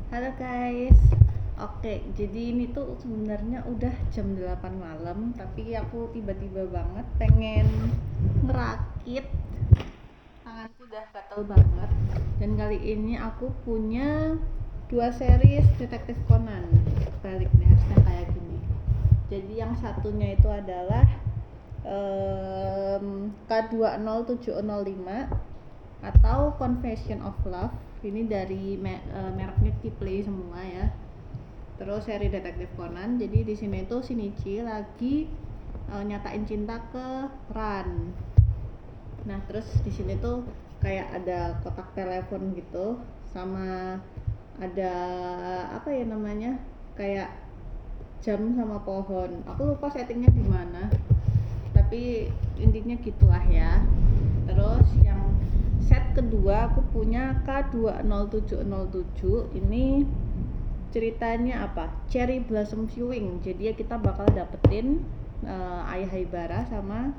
Halo guys. Oke, jadi ini tuh sebenarnya udah jam 8 malam, tapi aku tiba-tiba banget pengen ngerakit. Tanganku udah gatel banget. Dan kali ini aku punya dua series Detektif Conan. Balik deh harusnya kayak gini. Jadi yang satunya itu adalah K20705 atau Confession of Love. Ini dari mereknya Keyplay semua ya. Terus seri Detektif Conan. Jadi di sini tuh Shinichi lagi nyatain cinta ke Ran. Nah, terus di sini tuh kayak ada kotak telepon gitu, sama ada apa ya namanya? Kayak jam sama pohon. Aku lupa settingnya di mana. Tapi intinya gitulah ya. Terus yang set kedua aku punya K20707. Ini ceritanya apa? Cherry Blossom Viewing. Jadi ya kita bakal dapetin Ayah Haibara sama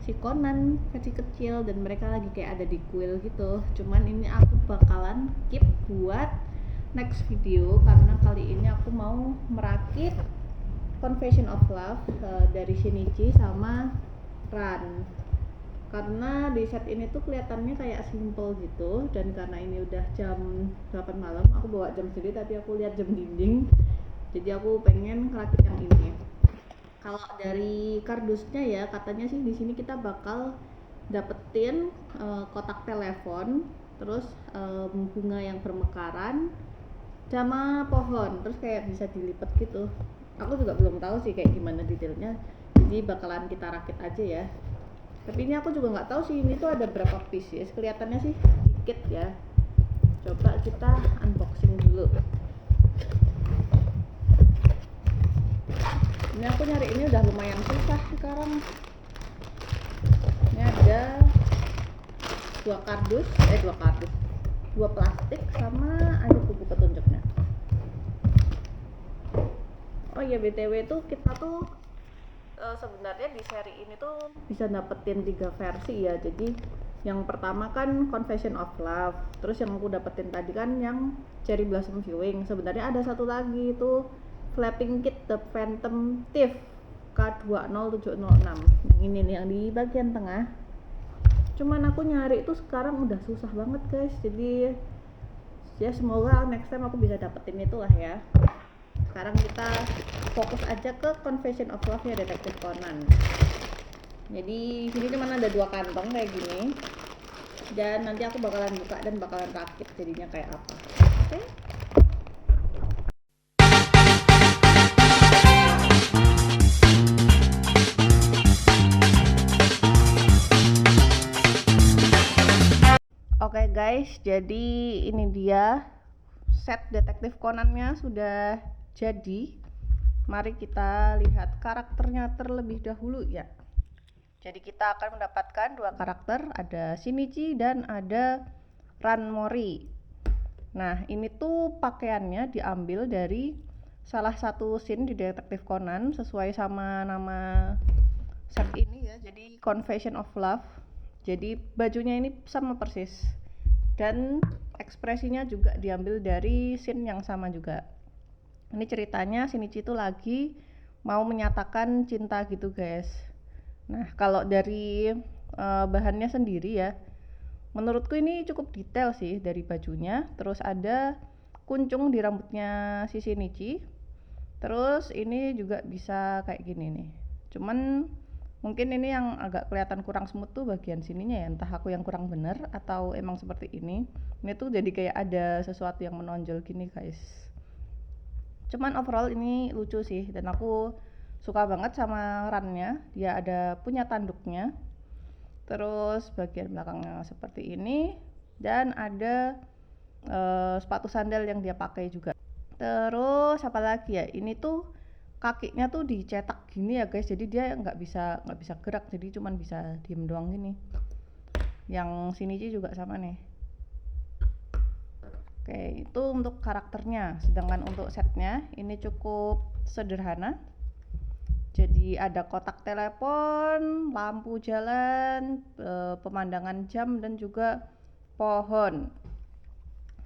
si Conan versi kecil, dan mereka lagi kayak ada di kuil gitu. Cuman ini aku bakalan keep buat next video karena kali ini aku mau merakit Confession of Love dari Shinichi sama Ran. Karena di set ini tuh kelihatannya kayak simple gitu, dan karena ini udah jam 8 malam, aku bawa jam sendiri tapi aku lihat jam dinding. Jadi aku pengen ngerakit yang ini. Kalau dari kardusnya ya, katanya sih di sini kita bakal dapetin kotak telepon, terus bunga yang bermekaran sama pohon, terus kayak bisa dilipat gitu. Aku juga belum tahu sih kayak gimana detailnya, jadi bakalan kita rakit aja ya. Tapi ini aku juga nggak tahu sih ini tuh ada berapa piece ya, kelihatannya sih dikit ya. Coba kita unboxing dulu. Ini aku nyari ini udah lumayan susah sekarang. Ini ada dua plastik sama ada buku petunjuknya. Oh iya, BTW tuh kita tuh sebenarnya di seri ini tuh bisa dapetin 3 versi ya. Jadi yang pertama kan Confession of Love, terus yang aku dapetin tadi kan yang Cherry Blossom Viewing. Sebenarnya ada satu lagi itu Flapping Kid The Phantom Thief K20706. Yang ini nih yang di bagian tengah. Cuman aku nyari itu sekarang udah susah banget guys. Jadi ya semoga next time aku bisa dapetin itulah ya. Sekarang kita fokus aja ke Confession of Love ya, Detektif Conan. Jadi sini cuma ada 2 kantong kayak gini, dan nanti aku bakalan buka dan bakalan rakit jadinya kayak apa. Oke? Oke guys, jadi ini dia set Detektif Conan-nya sudah jadi. Mari kita lihat karakternya terlebih dahulu ya. Jadi kita akan mendapatkan 2 karakter, ada Shinichi dan ada Ranmori. Nah, ini tuh pakaiannya diambil dari salah satu scene di Detektif Conan sesuai sama nama set ini ya. Jadi Confession of Love. Jadi bajunya ini sama persis. Dan ekspresinya juga diambil dari scene yang sama juga. Ini ceritanya Shinichi itu lagi mau menyatakan cinta gitu guys. Nah, kalau dari bahannya sendiri ya, menurutku ini cukup detail sih dari bajunya. Terus ada kuncung di rambutnya si Shinichi. Terus ini juga bisa kayak gini nih. Cuman mungkin ini yang agak kelihatan kurang smooth tuh bagian sininya ya. Entah aku yang kurang bener atau emang seperti ini. Ini tuh jadi kayak ada sesuatu yang menonjol gini guys. Cuman overall ini lucu sih, dan aku suka banget sama rannya. Dia ada punya tanduknya, terus bagian belakangnya seperti ini, dan ada sepatu sandal yang dia pakai juga. Terus apa lagi ya, ini tuh kakinya tuh dicetak gini ya guys, jadi dia nggak bisa gerak, jadi cuman bisa diem doang gini. Yang Shinichi juga sama nih. Oke, itu untuk karakternya. Sedangkan untuk setnya ini cukup sederhana. Jadi ada kotak telepon, lampu jalan, pemandangan jam, dan juga pohon.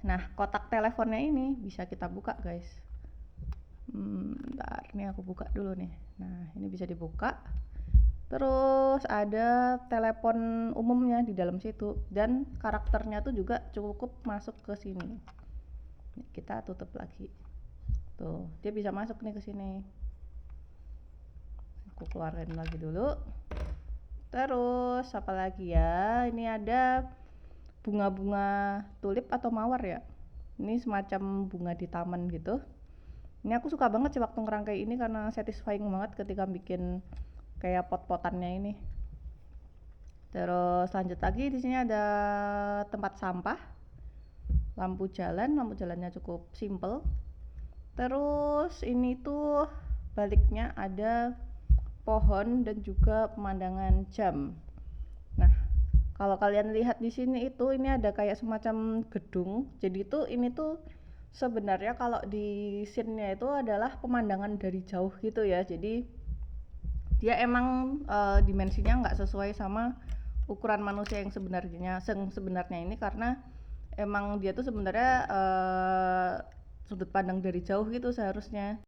Nah, kotak teleponnya ini bisa kita buka guys. Bentar, ini aku buka dulu nih. Nah, ini bisa dibuka. Terus ada telepon umumnya di dalam situ, dan karakternya tuh juga cukup masuk ke sini. Kita tutup lagi. Tuh, dia bisa masuk nih ke sini. Aku keluarin lagi dulu. Terus apa lagi ya? Ini ada bunga-bunga tulip atau mawar ya. Ini semacam bunga di taman gitu. Ini aku suka banget sih waktu ngerangkai ini karena satisfying banget ketika bikin kayak pot-potannya ini. Terus lanjut lagi, di sini ada tempat sampah, lampu jalannya cukup simple. Terus ini tuh baliknya ada pohon dan juga pemandangan jam. Nah, kalau kalian lihat di sini itu ini ada kayak semacam gedung. Jadi ini tuh sebenarnya kalau di scene-nya itu adalah pemandangan dari jauh gitu ya. Jadi dia emang dimensinya nggak sesuai sama ukuran manusia yang sebenarnya ini, karena emang dia tuh sebenarnya sudut pandang dari jauh gitu seharusnya.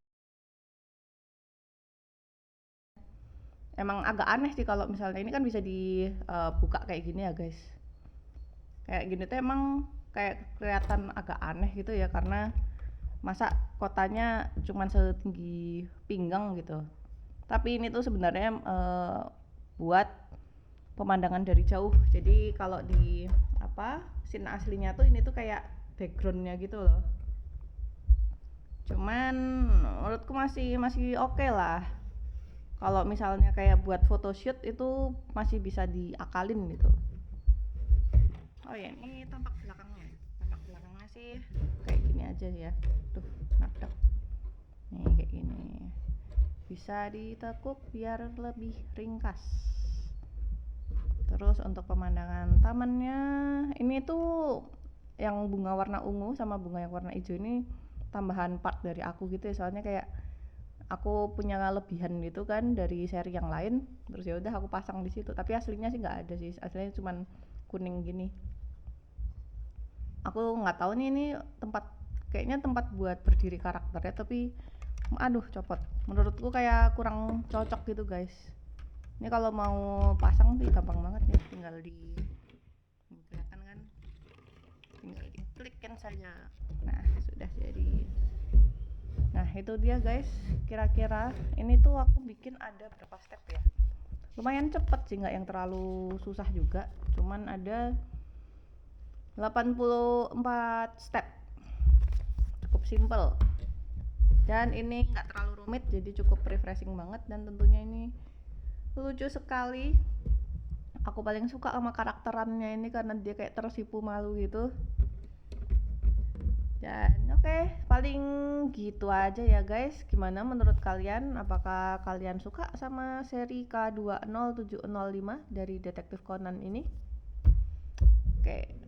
Emang agak aneh sih kalau misalnya ini kan bisa dibuka kayak gini ya guys. Kayak gini tuh emang kayak kelihatan agak aneh gitu ya, karena masa kotanya cuman setinggi pinggang gitu. Tapi ini tuh sebenarnya buat pemandangan dari jauh. Jadi kalau di scene aslinya tuh ini tuh kayak backgroundnya gitu loh. Cuman menurutku masih oke lah. Kalau misalnya kayak buat photoshoot itu masih bisa diakalin gitu. Oh ya, ini tampak belakangnya. Tampak belakangnya sih kayak gini aja ya. Tuh, nabrak. Nih kayak gini. Bisa ditekuk biar lebih ringkas. Terus untuk pemandangan tamannya, ini tuh yang bunga warna ungu sama bunga yang warna hijau ini tambahan part dari aku gitu ya, soalnya kayak aku punya kelebihan gitu kan dari seri yang lain, terus ya udah aku pasang di situ. Tapi aslinya sih nggak ada sih, aslinya cuman kuning gini. Aku nggak tahu nih ini kayaknya tempat buat berdiri karakternya, tapi aduh copot. Menurutku kayak kurang cocok gitu guys. Ini kalau mau pasang sih gampang banget nih, tinggal kelihatan kan, tinggal diklikkan saja. Nah, sudah jadi. Nah, itu dia guys, kira-kira ini tuh aku bikin ada berapa step ya. Lumayan cepet sih, nggak yang terlalu susah juga, cuman ada 84 step, cukup simple. Dan ini nggak terlalu rumit, jadi cukup refreshing banget, dan tentunya ini lucu sekali. Aku paling suka sama karakterannya ini karena dia kayak tersipu malu gitu. Dan oke, paling gitu aja ya guys. Gimana menurut kalian? Apakah kalian suka sama seri K20705 dari Detektif Conan ini? Oke.